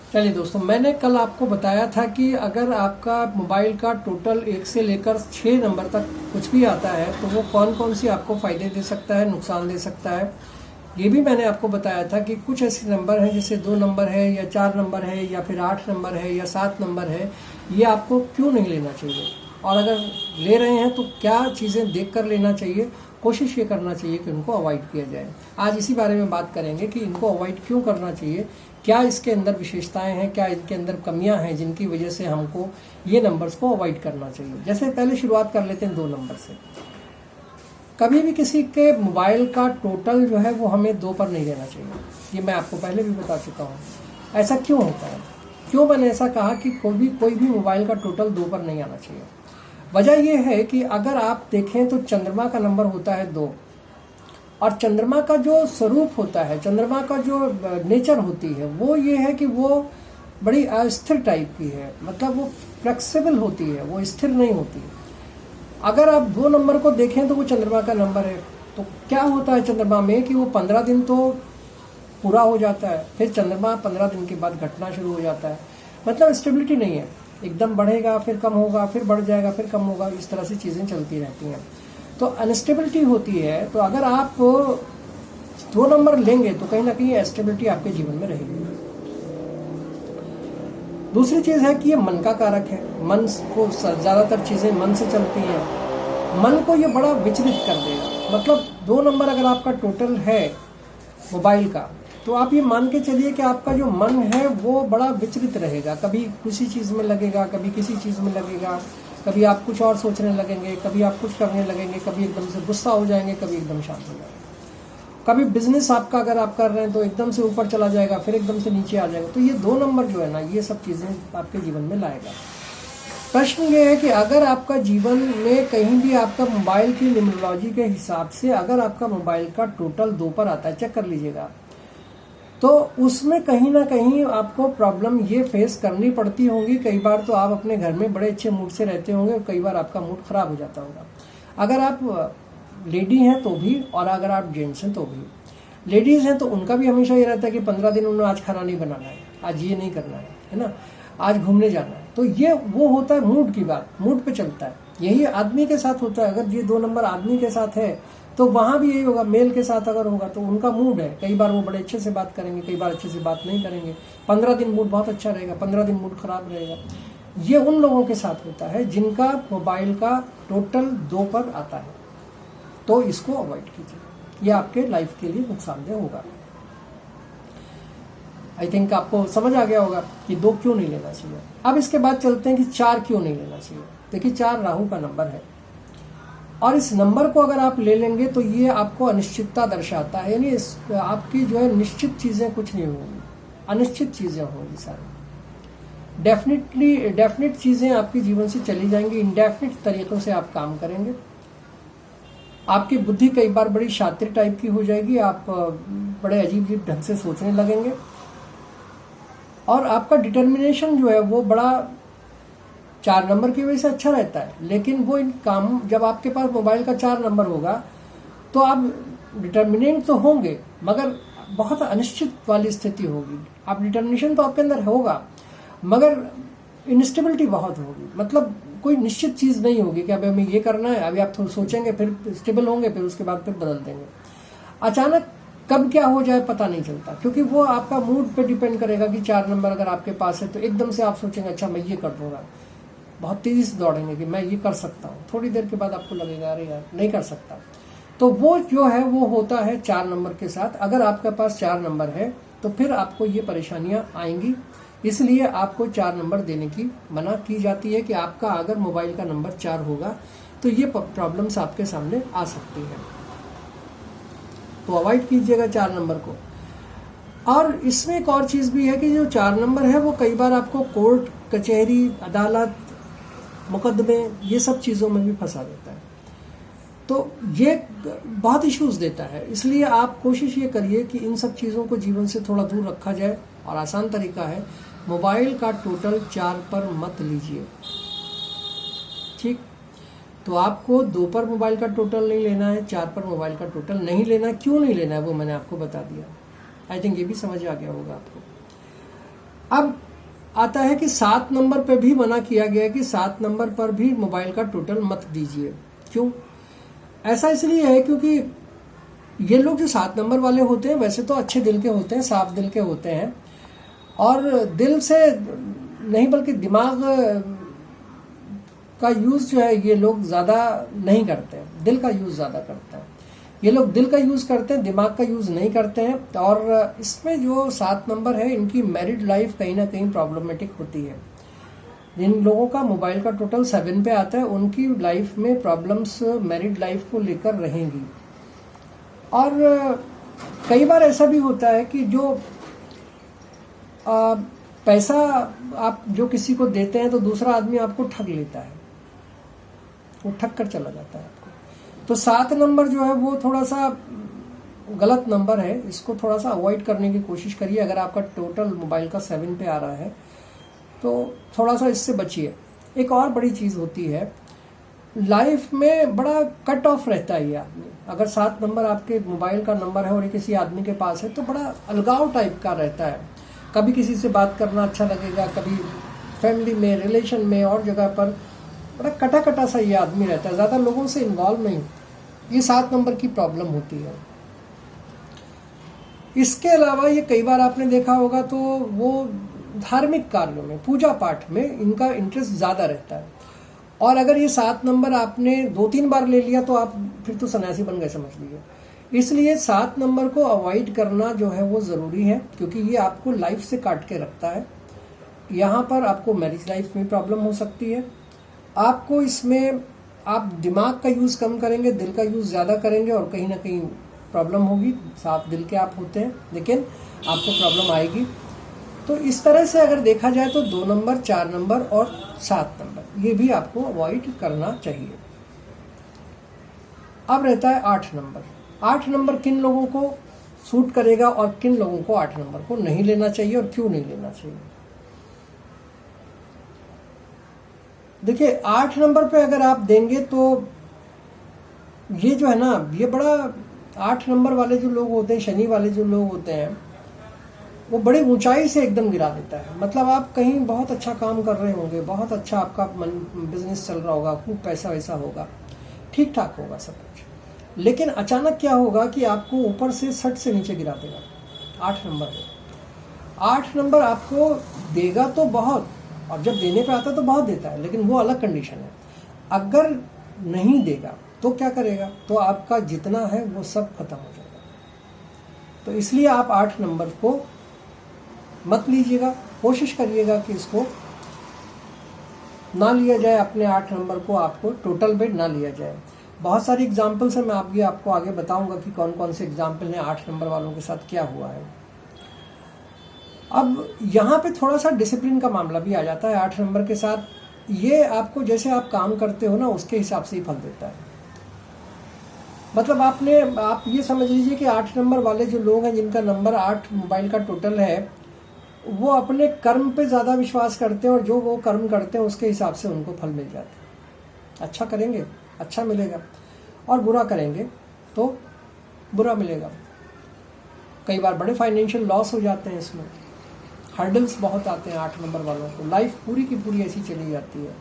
चलिए दोस्तों, मैंने कल आपको बताया था कि अगर आपका मोबाइल का टोटल 1 से लेकर 6 नंबर तक कुछ भी आता है तो वो कौन कौन सी आपको फ़ायदे दे सकता है, नुकसान दे सकता है। ये भी मैंने आपको बताया था कि कुछ ऐसे नंबर हैं जैसे 2 नंबर है या 4 नंबर है या फिर 8 नंबर है या 7 नंबर है, ये आपको क्यों नहीं लेना चाहिए, और अगर ले रहे हैं तो क्या चीज़ें देख कर लेना चाहिए। कोशिश ये करना चाहिए कि उनको अवॉइड किया जाए। आज इसी बारे में बात करेंगे कि इनको अवॉइड क्यों करना चाहिए, क्या इसके अंदर विशेषताएं हैं, क्या इनके अंदर कमियां हैं जिनकी वजह से हमको ये नंबर्स को अवॉइड करना चाहिए। जैसे पहले शुरुआत कर लेते हैं 2 नंबर से। कभी भी किसी के मोबाइल का टोटल जो है वो हमें 2 पर नहीं लेना चाहिए, ये मैं आपको पहले भी बता चुका हूँ। ऐसा क्यों होता है, क्यों मैंने ऐसा कहा कि कोई भी मोबाइल का टोटल 2 पर नहीं आना चाहिए। वजह यह है कि अगर आप देखें तो चंद्रमा का नंबर होता है 2, और चंद्रमा का जो स्वरूप होता है, चंद्रमा का जो नेचर होती है वो ये है कि वो बड़ी अस्थिर टाइप की है, मतलब वो फ्लेक्सिबल होती है, वो स्थिर नहीं होती। अगर आप 2 नंबर को देखें तो वो चंद्रमा का नंबर है, तो क्या होता है चंद्रमा में कि वो 15 दिन तो पूरा हो जाता है, फिर चंद्रमा 15 दिन के बाद घटना शुरू हो जाता है। मतलब स्टेबिलिटी नहीं है, एकदम बढ़ेगा फिर कम होगा, फिर बढ़ जाएगा फिर कम होगा, इस तरह से चीज़ें चलती रहती हैं, तो अनस्टेबिलिटी होती है। तो अगर आप 2 नंबर लेंगे तो कहीं ना कहीं स्टेबिलिटी आपके जीवन में रहेगी। दूसरी चीज़ है कि ये मन का कारक है, मन को ज़्यादातर चीज़ें मन से चलती हैं, मन को ये बड़ा विचलित कर देगा। मतलब 2 नंबर अगर आपका टोटल है मोबाइल का, तो आप ये मान के चलिए कि आपका जो मन है वो बड़ा विचलित रहेगा, कभी किसी चीज़ में लगेगा, कभी किसी चीज़ में लगेगा, कभी आप कुछ और सोचने लगेंगे, कभी आप कुछ करने लगेंगे, कभी एकदम से गुस्सा हो जाएंगे, कभी एकदम शांत हो जाएंगे। कभी बिजनेस आपका अगर आप कर रहे हैं तो एकदम से ऊपर चला जाएगा, फिर एकदम से नीचे आ जाएगा। तो ये 2 नंबर जो है ना, ये सब चीज़ें आपके जीवन में लाएगा। प्रश्न ये है कि अगर आपका जीवन में कहीं भी आपका मोबाइल की न्यूमरोलॉजी के हिसाब से अगर आपका मोबाइल का टोटल 2 पर आता है, चेक कर लीजिएगा, तो उसमें कहीं ना कहीं आपको प्रॉब्लम ये फेस करनी पड़ती होंगी। कई बार तो आप अपने घर में बड़े अच्छे मूड से रहते होंगे और कई बार आपका मूड खराब हो जाता होगा। अगर आप लेडी हैं तो भी, और अगर आप जेंट्स हैं तो भी। लेडीज़ हैं तो उनका भी हमेशा ये रहता है कि 15 दिन उन्हें आज खाना नहीं बनाना है, आज ये नहीं करना है ना, आज घूमने जाना है। तो ये वो होता है मूड की बात, मूड पे चलता है। यही आदमी के साथ होता है। अगर ये 2 नंबर आदमी के साथ है तो वहाँ भी यही होगा। मेल के साथ अगर होगा तो उनका मूड है, कई बार वो बड़े अच्छे से बात करेंगे, कई बार अच्छे से बात नहीं करेंगे। 15 दिन मूड बहुत अच्छा रहेगा, 15 दिन मूड खराब रहेगा। ये उन लोगों के साथ होता है जिनका मोबाइल का टोटल 2 पर आता है, तो इसको अवॉइड कीजिए, ये आपके लाइफ के लिए नुकसानदेह होगा। आई थिंक आपको समझ आ गया होगा कि 2 क्यों नहीं लेना चाहिए। अब इसके बाद चलते हैं कि 4 क्यों नहीं लेना चाहिए। देखिए 4 राहु का नंबर है, और इस नंबर को अगर आप ले लेंगे तो ये आपको अनिश्चितता दर्शाता है, यानी आपकी जो है निश्चित चीज़ें कुछ नहीं होंगी, अनिश्चित चीज़ें होंगी सारी। डेफिनेट चीज़ें आपके जीवन से चली जाएंगी, इनडेफिनेट तरीक़ों से आप काम करेंगे। आपकी बुद्धि कई बार बड़ी शातिर टाइप की हो जाएगी, आप बड़े अजीब अजीब ढंग से सोचने लगेंगे, और आपका डिटर्मिनेशन जो है वो बड़ा 4 नंबर की वजह से अच्छा रहता है। लेकिन वो इन काम, जब आपके पास मोबाइल का 4 नंबर होगा तो आप डिटर्मिनेंट तो होंगे मगर बहुत अनिश्चित वाली स्थिति होगी। आप डिटर्मिनेशन तो आपके अंदर होगा मगर इनस्टेबिलिटी बहुत होगी, मतलब कोई निश्चित चीज़ नहीं होगी कि अभी हमें ये करना है, अभी आप थोड़ा सोचेंगे फिर स्टेबल होंगे, फिर उसके बाद फिर बदल देंगे। अचानक कब क्या हो जाए पता नहीं चलता, क्योंकि वो आपका मूड पे डिपेंड करेगा कि 4 नंबर अगर आपके पास है तो एकदम से आप सोचेंगे अच्छा मैं ये कर दूंगा, बहुत तेज़ी से दौड़ेंगे कि मैं ये कर सकता हूँ, थोड़ी देर के बाद आपको लगेगा अरे यार नहीं कर सकता। तो वो जो है वो होता है 4 नंबर के साथ। अगर आपके पास 4 नंबर है तो फिर आपको ये परेशानियाँ आएंगी, इसलिए आपको 4 नंबर देने की मना की जाती है कि आपका अगर मोबाइल का नंबर 4 होगा तो ये प्रॉब्लम्स आपके सामने आ सकती हैं, तो अवॉइड कीजिएगा 4 नंबर को। और इसमें एक और चीज़ भी है कि जो 4 नंबर है वो कई बार आपको कोर्ट कचहरी अदालत मुकदमे ये सब चीज़ों में भी फंसा देता है, तो ये बहुत इश्यूज़ देता है। इसलिए आप कोशिश ये करिए कि इन सब चीज़ों को जीवन से थोड़ा दूर रखा जाए, और आसान तरीका है मोबाइल का टोटल 4 पर मत लीजिए, ठीक। तो आपको 2 पर मोबाइल का टोटल नहीं लेना है, 4 पर मोबाइल का टोटल नहीं लेना। क्यों नहीं लेना है वो मैंने आपको बता दिया। आई थिंक ये भी समझ आ गया होगा आपको। अब आता है कि 7 नंबर पे भी मना किया गया है कि 7 नंबर पर भी मोबाइल का टोटल मत दीजिए। क्यों? ऐसा इसलिए है क्योंकि ये लोग जो 7 नंबर वाले होते हैं वैसे तो अच्छे दिल के होते हैं, साफ दिल के होते हैं, और दिल से नहीं बल्कि दिमाग का यूज़ जो है ये लोग ज़्यादा नहीं करते हैं, दिल का यूज़ ज़्यादा करते हैं। ये लोग दिल का यूज़ करते हैं, दिमाग का यूज़ नहीं करते हैं। और इसमें जो 7 नंबर है इनकी मैरिड लाइफ कहीं ना कहीं प्रॉब्लमेटिक होती है। जिन लोगों का मोबाइल का टोटल 7 पे आता है उनकी लाइफ में प्रॉब्लम्स मैरिड लाइफ को लेकर रहेंगी। और कई बार ऐसा भी होता है कि जो पैसा आप जो किसी को देते हैं तो दूसरा आदमी आपको ठग लेता है, वो ठग कर चला जाता है आपको। तो 7 नंबर जो है वो थोड़ा सा गलत नंबर है, इसको थोड़ा सा अवॉइड करने की कोशिश करिए। अगर आपका टोटल मोबाइल का 7 पे आ रहा है तो थोड़ा सा इससे बचिए। एक और बड़ी चीज़ होती है, लाइफ में बड़ा कट ऑफ रहता है ये आदमी। अगर 7 नंबर आपके मोबाइल का नंबर है और ये किसी आदमी के पास है तो बड़ा अलगाव टाइप का रहता है। कभी किसी से बात करना अच्छा लगेगा, कभी फैमिली में, रिलेशन में और जगह पर बड़ा कटा कटा सा ये आदमी रहता है, ज़्यादा लोगों से इन्वॉल्व नहीं। ये 7 नंबर की प्रॉब्लम होती है। इसके अलावा ये कई बार आपने देखा होगा तो वो धार्मिक कार्यों में, पूजा पाठ में इनका इंटरेस्ट ज़्यादा रहता है। और अगर ये 7 नंबर आपने 2-3 बार ले लिया तो आप फिर तो सन्यासी बन गए समझ लीजिए। इसलिए 7 नंबर को अवॉइड करना जो है वो ज़रूरी है, क्योंकि ये आपको लाइफ से काट के रखता है। यहाँ पर आपको मैरिज लाइफ में प्रॉब्लम हो सकती है। आपको इसमें आप दिमाग का यूज़ कम करेंगे, दिल का यूज़ ज़्यादा करेंगे और कहीं ना कहीं प्रॉब्लम होगी। साफ दिल के आप होते हैं लेकिन आपको प्रॉब्लम आएगी। तो इस तरह से अगर देखा जाए तो 2 नंबर, 4 नंबर और 7 नंबर ये भी आपको अवॉइड करना चाहिए। अब रहता है 8 नंबर। 8 नंबर किन लोगों को सूट करेगा और किन लोगों को 8 नंबर को नहीं लेना चाहिए और क्यों नहीं लेना चाहिए। देखिए 8 नंबर पे अगर आप देंगे तो ये जो है ना, ये बड़ा 8 नंबर वाले जो लोग होते हैं, शनि वाले जो लोग होते हैं, वो बड़ी ऊंचाई से एकदम गिरा देता है। मतलब आप कहीं बहुत अच्छा काम कर रहे होंगे, बहुत अच्छा आपका बिजनेस चल रहा होगा, खूब पैसा वैसा होगा, ठीक ठाक होगा सब कुछ, लेकिन अचानक क्या होगा कि आपको ऊपर से सट से नीचे गिरा देगा। 8 नंबर है। 8 नंबर आपको देगा तो बहुत, और जब देने पे आता है तो बहुत देता है, लेकिन वो अलग कंडीशन है। अगर नहीं देगा तो क्या करेगा, तो आपका जितना है वो सब खत्म हो जाएगा। तो इसलिए आप 8 नंबर को मत लीजिएगा। कोशिश करिएगा कि इसको ना लिया जाए, अपने 8 नंबर को आपको टोटल पे ना लिया जाए। बहुत सारी एग्जाम्पल्स हैं, मैं आपको आगे बताऊंगा कि कौन कौन से एग्जाम्पल हैं 8 नंबर वालों के साथ क्या हुआ है। अब यहाँ पे थोड़ा सा डिसिप्लिन का मामला भी आ जाता है 8 नंबर के साथ। ये आपको जैसे आप काम करते हो ना उसके हिसाब से ही फल देता है। मतलब आप ये समझ लीजिए कि 8 नंबर वाले जो लोग हैं जिनका नंबर 8 मोबाइल का टोटल है, वो अपने कर्म पे ज़्यादा विश्वास करते हैं और जो वो कर्म करते हैं उसके हिसाब से उनको फल मिल जाता है। अच्छा करेंगे अच्छा मिलेगा, और बुरा करेंगे तो बुरा मिलेगा। कई बार बड़े फाइनेंशियल लॉस हो जाते हैं, इसमें हर्डल्स बहुत आते हैं 8 नंबर वालों को। लाइफ पूरी की पूरी ऐसी चली जाती है।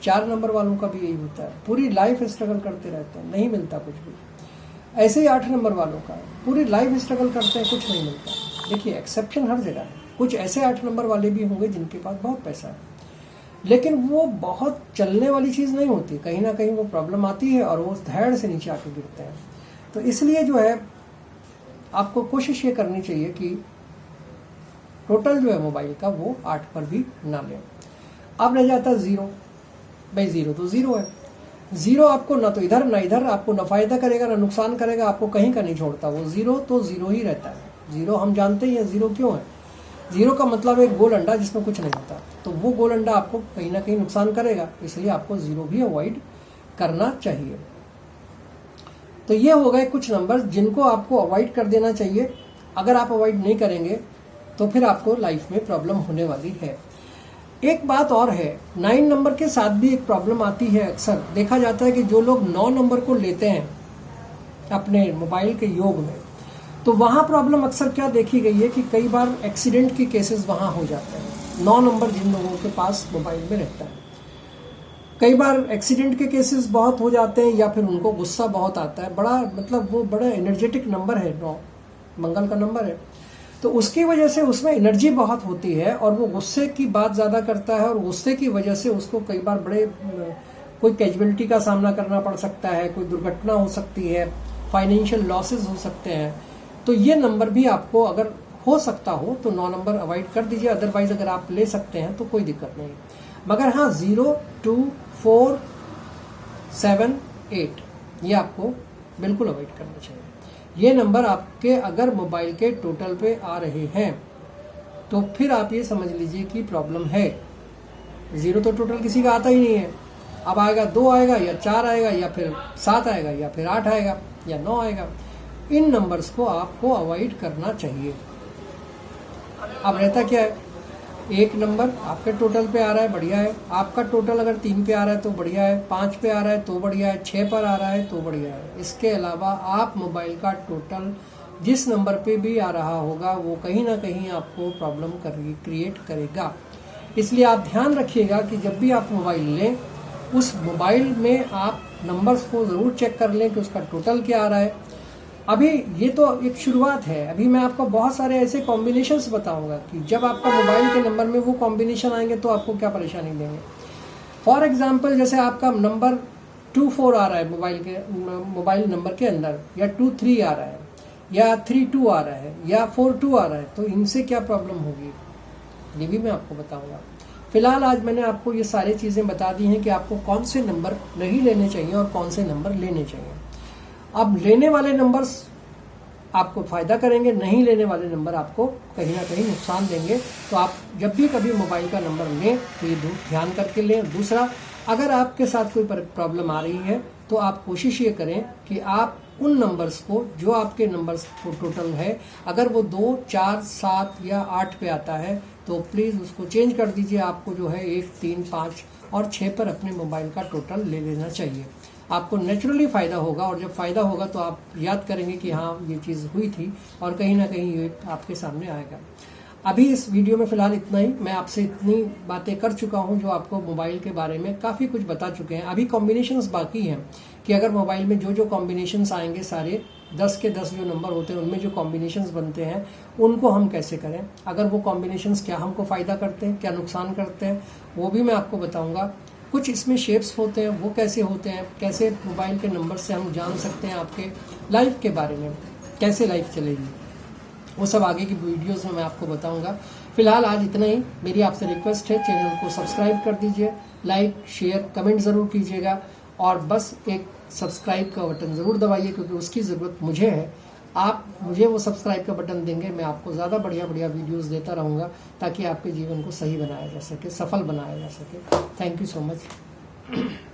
4 नंबर वालों का भी यही होता है, पूरी लाइफ स्ट्रगल करते रहते हैं, नहीं मिलता कुछ भी। ऐसे ही 8 नंबर वालों का पूरी लाइफ स्ट्रगल करते हैं, कुछ नहीं मिलता। देखिए एक्सेप्शन हर जगह है। कुछ ऐसे 8 नंबर वाले भी होंगे जिनके पास बहुत पैसा है, लेकिन वो बहुत चलने वाली चीज़ नहीं होती, कहीं ना कहीं वो प्रॉब्लम आती है और वो धैर्य से नीचे आके गिरते हैं। तो इसलिए जो है आपको कोशिश ये करनी चाहिए कि टोटल जो है मोबाइल का वो 8 पर भी ना लें। अब रह जाता है 0। भाई 0 तो 0 है। 0 आपको ना तो इधर ना इधर, आपको ना फायदा करेगा ना नुकसान करेगा, आपको कहीं का नहीं छोड़ता। वो 0 तो 0 ही रहता है। 0 हम जानते ही हैं 0 क्यों है। 0 का मतलब एक गोल अंडा जिसमें कुछ नहीं होता, तो वो गोल अंडा आपको कहीं ना कहीं नुकसान करेगा, इसलिए आपको 0 भी अवॉइड करना चाहिए। तो ये हो गए कुछ नंबर जिनको आपको अवॉइड कर देना चाहिए। अगर आप अवॉइड नहीं करेंगे तो फिर आपको लाइफ में प्रॉब्लम होने वाली है। एक बात और है, 9 नंबर के साथ भी एक प्रॉब्लम आती है। अक्सर देखा जाता है कि जो लोग 9 नंबर को लेते हैं अपने मोबाइल के योग में, तो वहाँ प्रॉब्लम अक्सर क्या देखी गई है कि कई बार एक्सीडेंट के केसेस वहाँ हो जाते हैं 9 नंबर जिन लोगों के पास मोबाइल में रहता है। कई बार एक्सीडेंट के केसेस बहुत हो जाते हैं या फिर उनको गुस्सा बहुत आता है, बड़ा मतलब वो बड़ा एनर्जेटिक नंबर है 9, मंगल का नंबर है, तो उसकी वजह से उसमें एनर्जी बहुत होती है और वो गुस्से की बात ज़्यादा करता है और गुस्से की वजह से उसको कई बार बड़े कोई कैजुअलिटी का सामना करना पड़ सकता है, कोई दुर्घटना हो सकती है, फाइनेंशियल लॉसेस हो सकते हैं। तो ये नंबर भी आपको अगर हो सकता हो तो 9 नंबर अवॉइड कर दीजिए, अदरवाइज अगर आप ले सकते हैं तो कोई दिक्कत नहीं। मगर हाँ 0, 2, 4, 7, 8 ये आपको बिल्कुल अवॉइड करना चाहिए। ये नंबर आपके अगर मोबाइल के टोटल पे आ रहे हैं तो फिर आप ये समझ लीजिए कि प्रॉब्लम है। 0 तो टोटल किसी का आता ही नहीं है, अब आएगा 2 आएगा या 4 आएगा या फिर 7 आएगा या फिर 8 आएगा या 9 आएगा। इन नंबर्स को आपको अवॉइड करना चाहिए। अब रहता क्या है, एक नंबर आपके टोटल पे आ रहा है, बढ़िया है। आपका टोटल अगर 3 पे आ रहा है तो बढ़िया है, 5 पे आ रहा है तो बढ़िया है, 6 पर आ रहा है तो बढ़िया है। इसके अलावा आप मोबाइल का टोटल जिस नंबर पे भी आ रहा होगा वो कहीं ना कहीं आपको प्रॉब्लम क्रिएट करेगा। इसलिए आप ध्यान रखिएगा कि जब भी आप मोबाइल लें उस मोबाइल में आप नंबर्स को ज़रूर चेक कर लें कि उसका टोटल क्या आ रहा है। अभी ये तो एक शुरुआत है, अभी मैं आपको बहुत सारे ऐसे कॉम्बिनेशंस बताऊंगा कि जब आपका मोबाइल के नंबर में वो कॉम्बिनेशन आएंगे तो आपको क्या परेशानी देंगे। फॉर एग्जांपल जैसे आपका नंबर 24 आ रहा है मोबाइल नंबर के अंदर, या 23 आ रहा है, या 32 आ रहा है, या 42 आ रहा है, तो इनसे क्या प्रॉब्लम होगी ये भी मैं आपको बताऊंगा। फिलहाल आज मैंने आपको ये सारी चीज़ें बता दी हैं कि आपको कौन से नंबर नहीं लेने चाहिए और कौन से नंबर लेने चाहिए। अब लेने वाले नंबर्स आपको फ़ायदा करेंगे, नहीं लेने वाले नंबर आपको कहीं ना कहीं नुकसान देंगे। तो आप जब भी कभी मोबाइल का नंबर लें तो ये ध्यान करके लें। दूसरा, अगर आपके साथ कोई प्रॉब्लम आ रही है तो आप कोशिश ये करें कि आप उन नंबर्स को जो आपके नंबर्स को टोटल है, अगर वो 2, 4, 7 या 8 पे आता है तो प्लीज़ उसको चेंज कर दीजिए। आपको जो है 1, 3, 5 और 6 पर अपने मोबाइल का टोटल ले लेना चाहिए। आपको नेचुरली फ़ायदा होगा और जब फ़ायदा होगा तो आप याद करेंगे कि हाँ ये चीज़ हुई थी और कहीं ना कहीं ये आपके सामने आएगा। अभी इस वीडियो में फ़िलहाल इतना ही। मैं आपसे इतनी बातें कर चुका हूँ जो आपको मोबाइल के बारे में काफ़ी कुछ बता चुके हैं। अभी कॉम्बिनेशंस बाकी हैं कि अगर मोबाइल में जो जो कॉम्बिनेशंस आएंगे सारे 10 के 10 जो नंबर होते हैं उनमें जो कॉम्बिनेशंस बनते हैं उनको हम कैसे करें, अगर वो कॉम्बिनेशंस क्या हमको फ़ायदा करते हैं क्या नुकसान करते हैं वो भी मैं आपको बताऊँगा। कुछ इसमें शेप्स होते हैं वो कैसे होते हैं, कैसे मोबाइल के नंबर से हम जान सकते हैं आपके लाइफ के बारे में, कैसे लाइफ चलेगी, वो सब आगे की वीडियोस में मैं आपको बताऊंगा। फिलहाल आज इतना ही। मेरी आपसे रिक्वेस्ट है चैनल को सब्सक्राइब कर दीजिए, लाइक शेयर कमेंट ज़रूर कीजिएगा और बस एक सब्सक्राइब का बटन ज़रूर दबाइए क्योंकि उसकी ज़रूरत मुझे है। आप मुझे वो सब्सक्राइब का बटन देंगे, मैं आपको ज़्यादा बढ़िया बढ़िया वीडियोस देता रहूँगा ताकि आपके जीवन को सही बनाया जा सके, सफल बनाया जा सके। Thank you so much.